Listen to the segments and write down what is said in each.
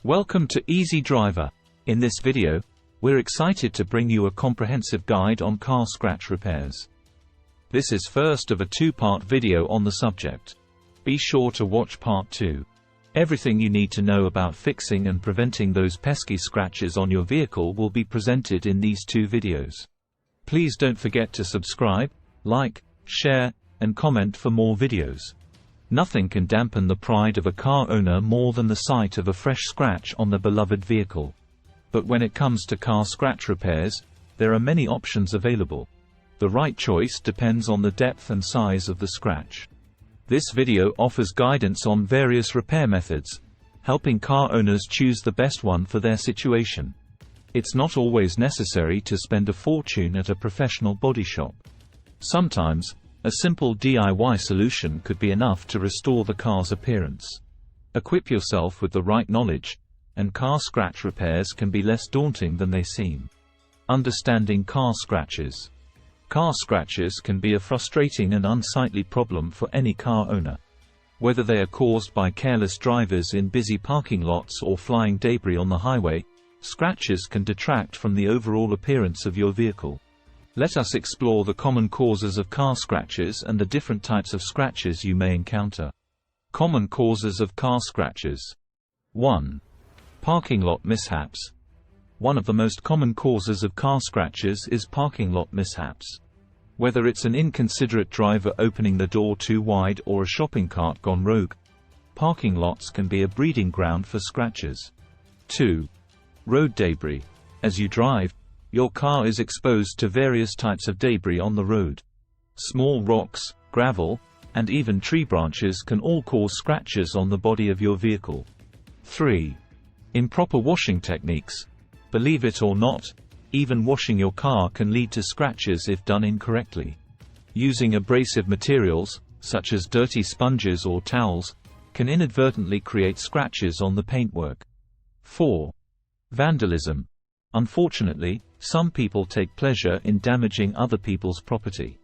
Welcome to Easy Driver. In this video, we're excited to bring you a comprehensive guide on car scratch repairs. This is first of a two-part video on the subject. Be sure to watch part 2. Everything you need to know about fixing and preventing those pesky scratches on your vehicle will be presented in these two videos. Please don't forget to subscribe, like, share, and comment for more videos. Nothing can dampen the pride of a car owner more than the sight of a fresh scratch on their beloved vehicle. But when it comes to car scratch repairs, there are many options available. The right choice depends on the depth and size of the scratch. This video offers guidance on various repair methods, helping car owners choose the best one for their situation. It's not always necessary to spend a fortune at a professional body shop. Sometimes, a simple DIY solution could be enough to restore the car's appearance. Equip yourself with the right knowledge, and car scratch repairs can be less daunting than they seem. Understanding car scratches. Car scratches can be a frustrating and unsightly problem for any car owner. Whether they are caused by careless drivers in busy parking lots or flying debris on the highway, scratches can detract from the overall appearance of your vehicle. Let us explore the common causes of car scratches and the different types of scratches you may encounter. Common causes of car scratches. 1. Parking lot mishaps. One of the most common causes of car scratches is parking lot mishaps. Whether it's an inconsiderate driver opening the door too wide or a shopping cart gone rogue, parking lots can be a breeding ground for scratches. 2. Road debris. As you drive, your car is exposed to various types of debris on the road. Small rocks, gravel, and even tree branches can all cause scratches on the body of your vehicle. 3. Improper washing techniques. Believe it or not, even washing your car can lead to scratches if done incorrectly. Using abrasive materials, such as dirty sponges or towels, can inadvertently create scratches on the paintwork. 4. Vandalism. Unfortunately, some people take pleasure in damaging other people's property.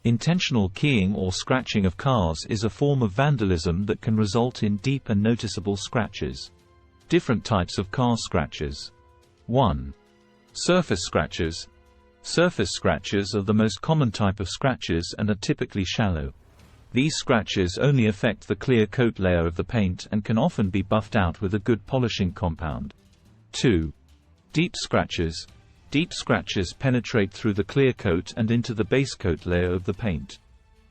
Intentional keying or scratching of cars is a form of vandalism that can result in deep and noticeable scratches. Different types of car scratches. 1. Surface scratches. Surface scratches are the most common type of scratches and are typically shallow. These scratches only affect the clear coat layer of the paint and can often be buffed out with a good polishing compound. 2. Deep scratches. Deep scratches penetrate through the clear coat and into the base coat layer of the paint.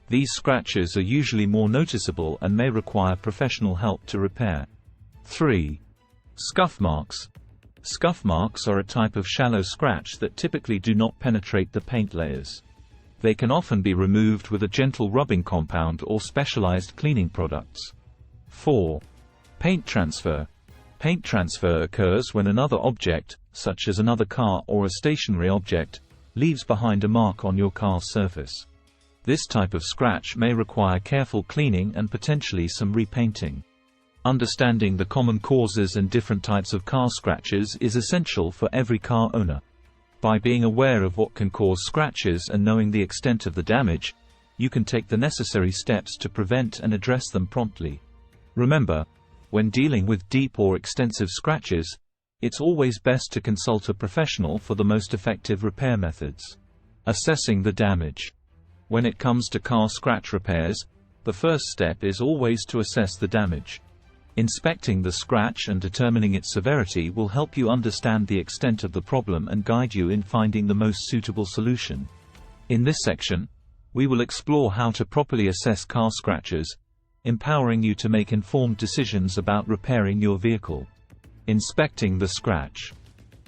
These scratches are usually more noticeable and may require professional help to repair. 3. Scuff marks. Scuff marks are a type of shallow scratch that typically do not penetrate the paint layers. They can often be removed with a gentle rubbing compound or specialized cleaning products. 4. Paint transfer. Paint transfer occurs when another object, such as another car or a stationary object, leaves behind a mark on your car's surface. This type of scratch may require careful cleaning and potentially some repainting. Understanding the common causes and different types of car scratches is essential for every car owner. By being aware of what can cause scratches and knowing the extent of the damage, you can take the necessary steps to prevent and address them promptly. Remember, when dealing with deep or extensive scratches, it's always best to consult a professional for the most effective repair methods. Assessing the damage. When it comes to car scratch repairs, the first step is always to assess the damage. Inspecting the scratch and determining its severity will help you understand the extent of the problem and guide you in finding the most suitable solution. In this section, we will explore how to properly assess car scratches, empowering you to make informed decisions about repairing your vehicle. Inspecting the scratch.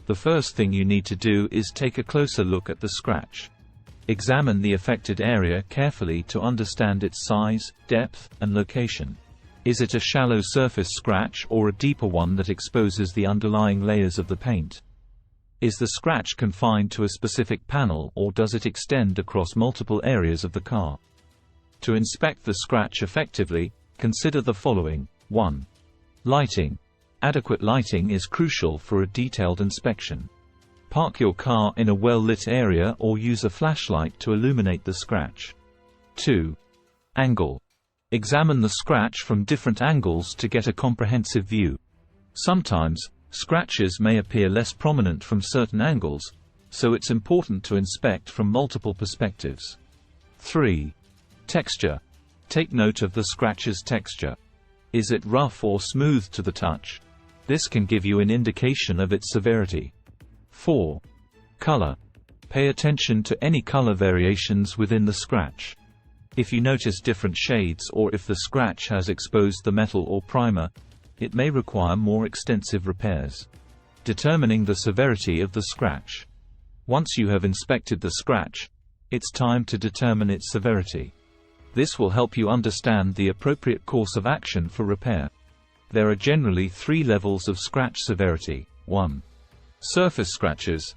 The first thing you need to do is take a closer look at the scratch. Examine the affected area carefully to understand its size, depth, and location. Is it a shallow surface scratch or a deeper one that exposes the underlying layers of the paint? Is the scratch confined to a specific panel or does it extend across multiple areas of the car? To inspect the scratch effectively, consider the following. 1. Lighting. Adequate lighting is crucial for a detailed inspection. Park your car in a well-lit area or use a flashlight to illuminate the scratch. 2. Angle. Examine the scratch from different angles to get a comprehensive view. Sometimes, scratches may appear less prominent from certain angles, so it's important to inspect from multiple perspectives. 3. Texture. Take note of the scratch's texture. Is it rough or smooth to the touch? This can give you an indication of its severity. 4. Color. Pay attention to any color variations within the scratch. If you notice different shades or if the scratch has exposed the metal or primer, it may require more extensive repairs. Determining the severity of the scratch. Once you have inspected the scratch, it's time to determine its severity. This will help you understand the appropriate course of action for repair. There are generally 3 levels of scratch severity. 1. Surface scratches.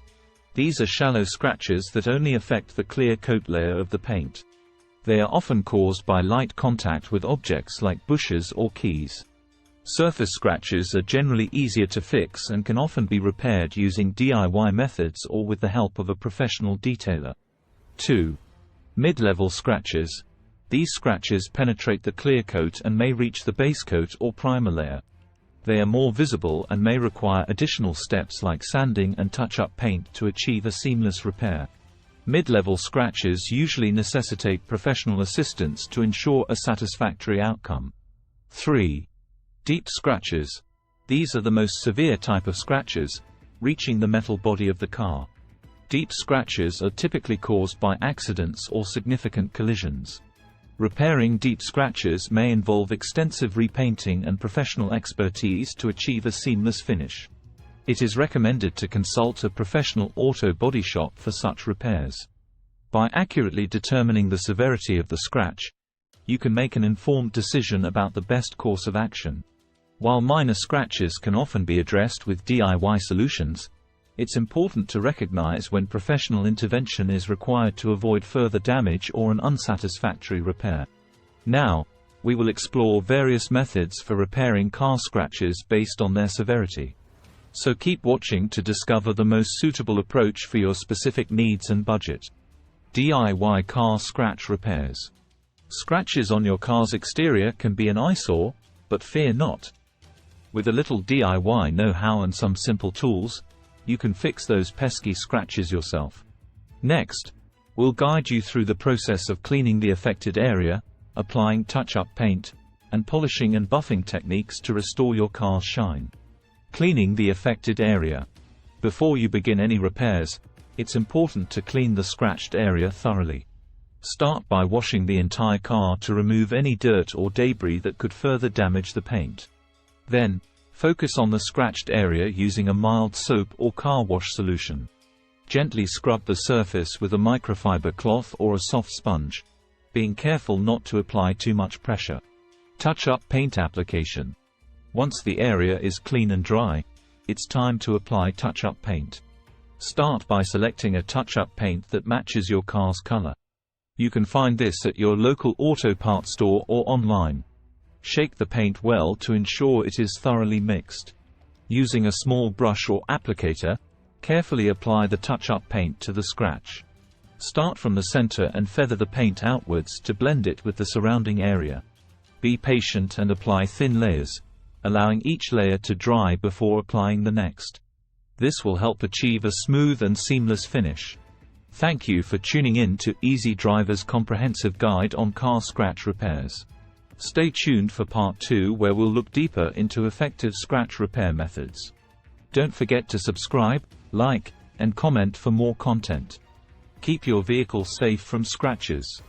These are shallow scratches that only affect the clear coat layer of the paint. They are often caused by light contact with objects like bushes or keys. Surface scratches are generally easier to fix and can often be repaired using DIY methods or with the help of a professional detailer. 2. Mid-level scratches. These scratches penetrate the clear coat and may reach the base coat or primer layer. They are more visible and may require additional steps like sanding and touch-up paint to achieve a seamless repair. Mid-level scratches usually necessitate professional assistance to ensure a satisfactory outcome. 3. Deep scratches. These are the most severe type of scratches, reaching the metal body of the car. Deep scratches are typically caused by accidents or significant collisions. Repairing deep scratches may involve extensive repainting and professional expertise to achieve a seamless finish. It is recommended to consult a professional auto body shop for such repairs. By accurately determining the severity of the scratch, you can make an informed decision about the best course of action. While minor scratches can often be addressed with DIY solutions, it's important to recognize when professional intervention is required to avoid further damage or an unsatisfactory repair. Now, we will explore various methods for repairing car scratches based on their severity. So keep watching to discover the most suitable approach for your specific needs and budget. DIY car scratch repairs. Scratches on your car's exterior can be an eyesore, but fear not. With a little DIY know-how and some simple tools, you can fix those pesky scratches yourself. Next, we'll guide you through the process of cleaning the affected area, applying touch-up paint, and polishing and buffing techniques to restore your car's shine. Cleaning the affected area. Before you begin any repairs, it's important to clean the scratched area thoroughly. Start by washing the entire car to remove any dirt or debris that could further damage the paint. Then, focus on the scratched area using a mild soap or car wash solution. Gently scrub the surface with a microfiber cloth or a soft sponge, being careful not to apply too much pressure. Touch-up paint application. Once the area is clean and dry, it's time to apply touch-up paint. Start by selecting a touch-up paint that matches your car's color. You can find this at your local auto parts store or online. Shake the paint well to ensure it is thoroughly mixed. Using a small brush or applicator, carefully apply the touch-up paint to the scratch. Start from the center and feather the paint outwards to blend it with the surrounding area. Be patient and apply thin layers, allowing each layer to dry before applying the next. This will help achieve a smooth and seamless finish. Thank you for tuning in to Easy Driver's comprehensive guide on car scratch repairs. Stay tuned for part 2 where we'll look deeper into effective scratch repair methods. Don't forget to subscribe, like, and comment for more content. Keep your vehicle safe from scratches.